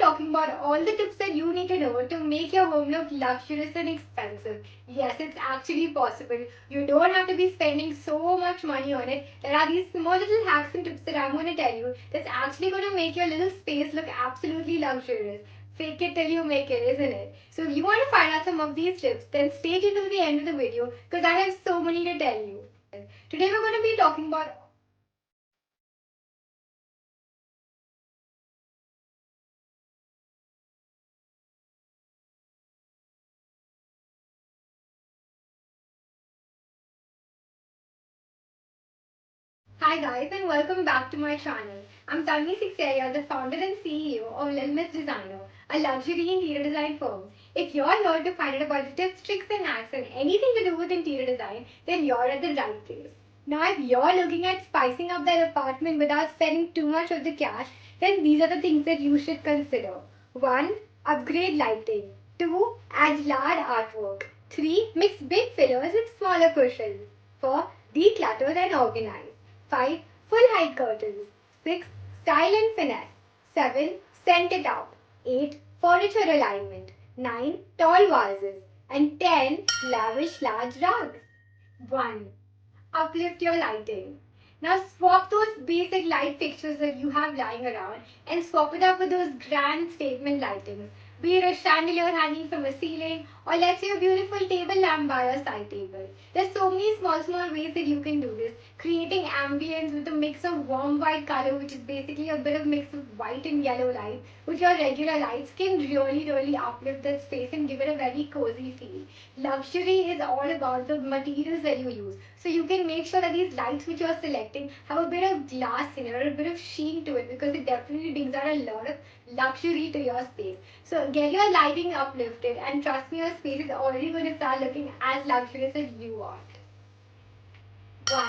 talking about all the tips that you need to know to make your home look luxurious and expensive. Yes, it's actually possible. You don't have to be spending so much money on it. There are these small little hacks and tips that I'm going to tell you that's actually going to make your little space look absolutely luxurious. Fake it till you make it, isn't it? So if you want to find out some of these tips, then stay tuned to the end of the video because I have so many to tell you. Today we're going to be talking about Hi guys and welcome back to my channel. I'm Tanvi Sixeria, the founder and CEO of Little Miss Designer, a luxury interior design firm. If you're here to find out about the tips, tricks and hacks and anything to do with interior design, then you're at the right place. Now if you're looking at spicing up that apartment without spending too much of the cash, then these are the things that you should consider. 1. Upgrade lighting. 2. Add large artwork. 3. Mix big fillers with smaller cushions. 4. Declutter and organize. 5. Full height curtains. 6. Style and finesse. 7. Scent it out. 8. Furniture alignment. 9. Tall vases. And 10. Lavish large rugs. 1. Uplift your lighting. Now swap those basic light fixtures that you have lying around and swap it up with those grand statement lightings. Be it a chandelier hanging from a ceiling or let's say a beautiful table lamp by a side table. There's so many small ways that you can do this. Creating ambience with a mix of warm white color, which is basically a bit of mix of white and yellow light, with your regular lights can really uplift that space and give it a very cozy feel. Luxury is all about the materials that you use. So you can make sure that these lights which you're selecting have a bit of glass in it or a bit of sheen to it because it definitely brings out a lot of luxury to your space. So get your lighting uplifted and trust me, your space is already going to start looking as luxurious as you want. 1.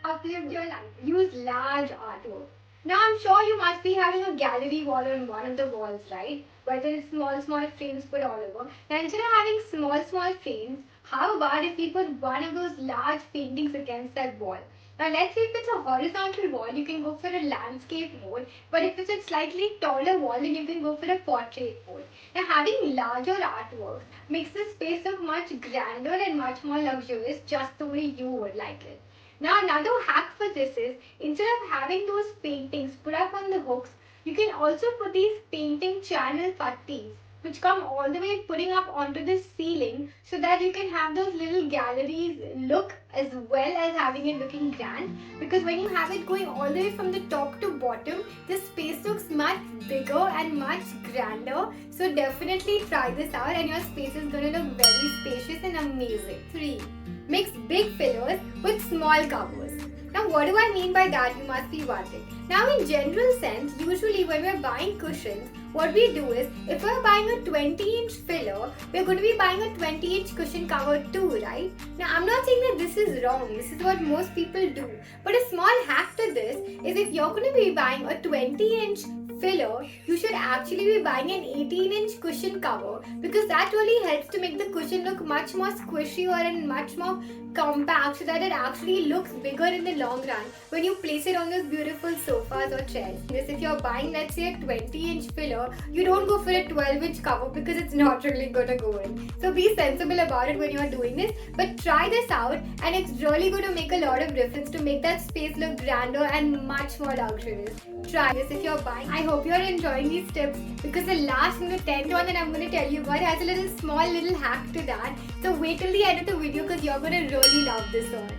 Uplift your life. Use large artwork. Now I'm sure you must be having a gallery wall on one of the walls, right? Whether it's small frames put all over. Now instead of having small frames, how about if we put one of those large paintings against that wall? Now let's say if it's a horizontal wall, you can go for a landscape mode. But if it's a slightly taller wall, then you can go for a portrait mode. Now having larger artwork makes the space look much grander and much more luxurious just the way you would like it. Now another hack for this is, instead of having those paintings put up on the hooks, you can also put these painting channel putties which come all the way putting up onto the ceiling so that you can have those little galleries look as well as having it looking grand, because when you have it going all the way from the top to bottom, the space looks much bigger and much grander. So definitely try this out and your space is going to look very spacious and amazing. 3. Mix big fillers with small covers. Now what do I mean by that, you must be wondering. Now in general sense, usually when we're buying cushions, what we do is, if we're buying a 20-inch filler, we're going to be buying a 20-inch cushion cover too, right? Now I'm not saying that this is wrong, this is what most people do. But a small hack to this is, if you're going to be buying a 20-inch filler, you should actually be buying an 18-inch cushion cover, because that really helps to make the cushion look much more squishier and much more compact, so that it actually looks bigger in the long run when you place it on those beautiful sofas or chairs. This, if you're buying let's say a 20-inch filler, you don't go for a 12-inch cover because it's not really going to go in. So be sensible about it when you're doing this, but try this out and it's really going to make a lot of difference to make that space look grander and much more luxurious. Try this if you're buying. I hope you're enjoying these tips, because the last and the 10th one that I'm going to tell you about has a little hack to that. So wait till the end of the video because you're going to really love this one.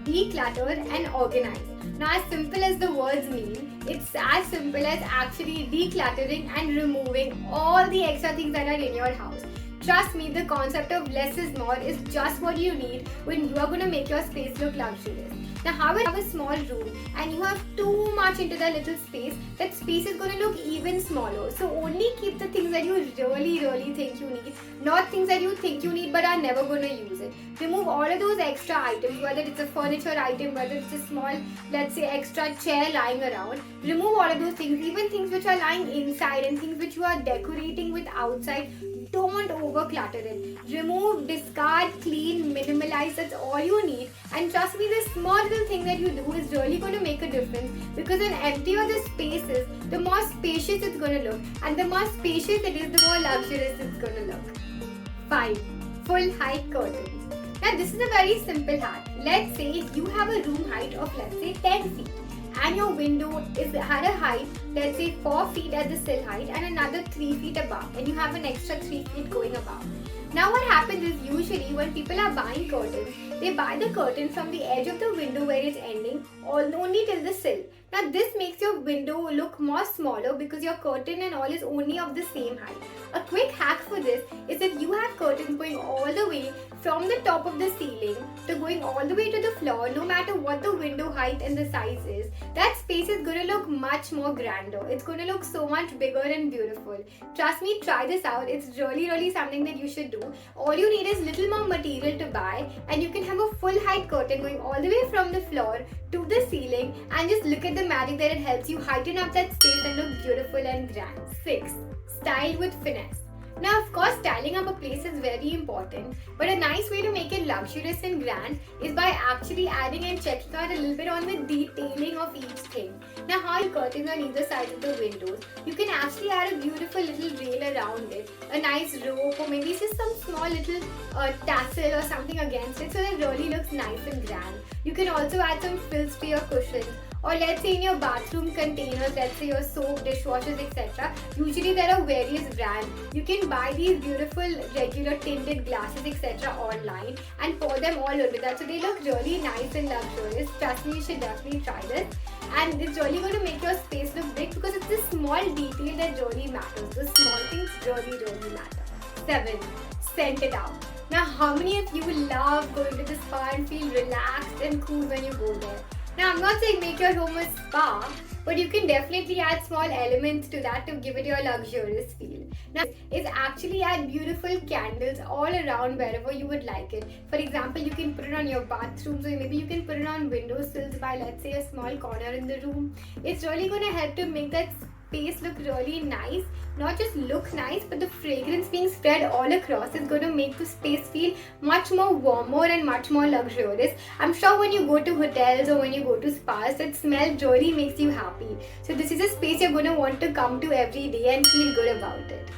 Declutter and organize. Now as simple as the words mean, it's as simple as actually decluttering and removing all the extra things that are in your house. Trust me, the concept of less is more is just what you need when you are going to make your space look luxurious. Now how you have a small room and you have too much into that little space, that space is going to look even smaller. So only keep the things that you really think you need, not things that you think you need but are never going to use it. Remove all of those extra items, whether it's a furniture item, whether it's a small, let's say, extra chair lying around. Remove all of those things, even things which are lying inside and things which you are decorating with outside. don't overclutter it. Remove, discard, clean, minimalize, that's all you need. And trust me, this small little thing that you do is really going to make a difference, because the emptier the space is, the more spacious it's going to look. And the more spacious it is, the more luxurious it's going to look. 5. Full height curtains. Now this is a very simple hack. Let's say you have a room height of, let's say, 10 feet. And your window had a height, let's say 4 feet at the sill height and another 3 feet above, and you have an extra 3 feet going above. Now what happens is, usually when people are buying curtains, they buy the curtain from the edge of the window where it's ending, only till the sill. Now this makes your window look more smaller because your curtain and all is only of the same height. A quick hack for this is, if you have curtains going all the way from the top of the ceiling to going all the way to the floor, no matter what the window height and the size is, that space is going to look much more grander. It's going to look so much bigger and beautiful. Trust me, try this out. It's really something that you should do. All you need is little more material to buy, and you can have a full height curtain going all the way from the floor to the ceiling, and just look at the magic that it helps you heighten up that space and look beautiful and grand. 6. Style with finesse. Now, of course, styling up a place is very important, but a nice way to make it luxurious and grand is by actually adding and checking out a little bit on the detailing of each thing. Now, how curtains on either side of the windows, you can actually add a beautiful little rail around it, a nice rope, or maybe just some small little tassel or something against it, so that it really looks nice and grand. You can also add some frills to your cushions. Or let's say in your bathroom containers, let's say your soap, dishwashers, etc. Usually there are various brands. You can buy these beautiful regular tinted glasses, etc. online and pour them all over that, so they look really nice and luxurious. Trust me, you should definitely try this. And it's really going to make your space look big, because it's the small detail that really matters. The small things really matter. 7. Scent it out. Now, how many of you love going to the spa and feel relaxed and cool when you go there? Now, I'm not saying make your home a spa, but you can definitely add small elements to that to give it your luxurious feel. Now, is actually add beautiful candles all around wherever you would like it. For example, you can put it on your bathrooms, or maybe you can put it on windowsills by, let's say, a small corner in the room. It's really going to help to make that space look really nice. Not just look nice, but the fragrance being spread all across is going to make the space feel much more warmer and much more luxurious. I'm sure when you go to hotels or when you go to spas, that smell really makes you happy. So this is a space you're going to want to come to every day and feel good about it.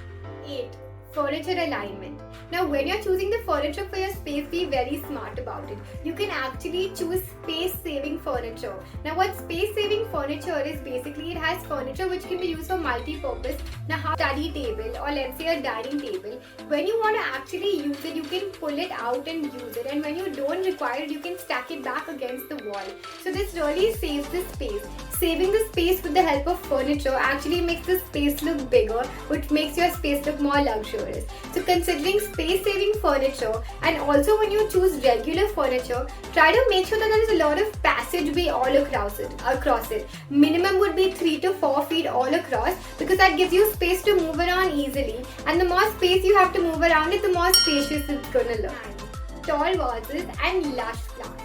8. Furniture alignment. Now, when you're choosing the furniture for your space, be very smart about it. You can actually choose space-saving furniture. Now, what space-saving furniture is, basically it has furniture which can be used for multi-purpose. Now, how study table, or let's say a dining table. When you want to actually use it, you can pull it out and use it. And when you don't require it, you can stack it back against the wall. So this really saves the space. Saving the space with the help of furniture actually makes the space look bigger, which makes your space look more luxurious. So considering space-saving furniture, and also when you choose regular furniture, try to make sure that there is a lot of passageway all across it. Minimum would be 3 to 4 feet all across, because that gives you space to move around easily. And the more space you have to move around it, the more spacious it's gonna look. Tall vases and lush plants.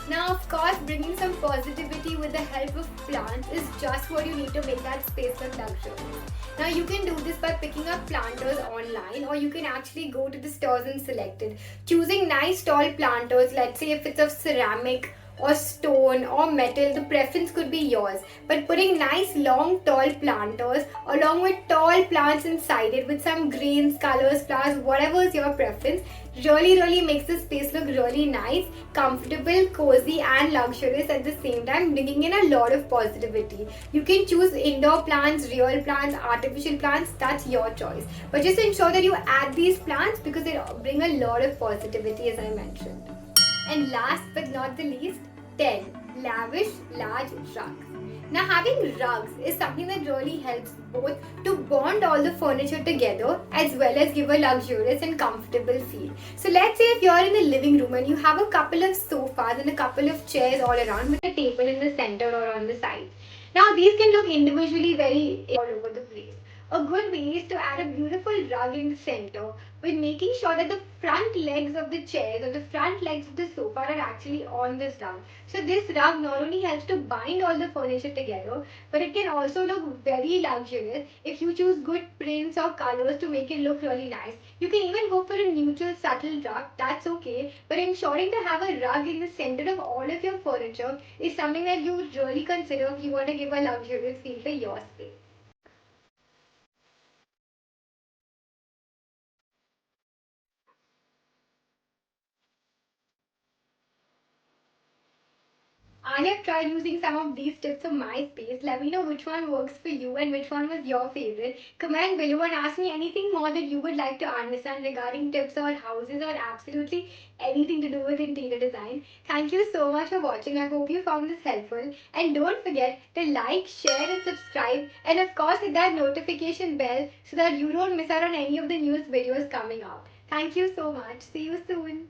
Now, of course, bringing some positivity with the help of plants is just what you need to make that space look luxurious. Now, you can do this by picking up planters online, or you can actually go to the stores and select it. Choosing nice tall planters, let's say if it's of ceramic or stone or metal, the preference could be yours. But putting nice long tall planters along with tall plants inside it with some greens, colors, flowers, whatever is your preference, really makes the space look really nice, comfortable, cozy and luxurious at the same time, bringing in a lot of positivity. You can choose indoor plants, real plants, artificial plants, that's your choice. But just ensure that you add these plants, because they bring a lot of positivity, as I mentioned. And last but not the least, 10. Lavish large rugs. Now, having rugs is something that really helps both to bond all the furniture together as well as give a luxurious and comfortable feel. So let's say if you're in the living room and you have a couple of sofas and a couple of chairs all around with a table in the center or on the side. Now, these can look individually very all over the place. A good way is to add a beautiful rug in the center, with making sure that the front legs of the chairs or the front legs of the sofa are actually on this rug. So this rug not only helps to bind all the furniture together, but it can also look very luxurious if you choose good prints or colors to make it look really nice. You can even go for a neutral subtle rug, that's okay, but ensuring to have a rug in the center of all of your furniture is something that you would really consider if you want to give a luxurious feel for your space. I have tried using some of these tips on my space. Let me know which one works for you and which one was your favorite. Comment below and ask me anything more that you would like to understand regarding tips on houses or absolutely anything to do with interior design. Thank you so much for watching. I hope you found this helpful. And don't forget to like, share and subscribe. And of course hit that notification bell so that you don't miss out on any of the news videos coming up. Thank you so much. See you soon.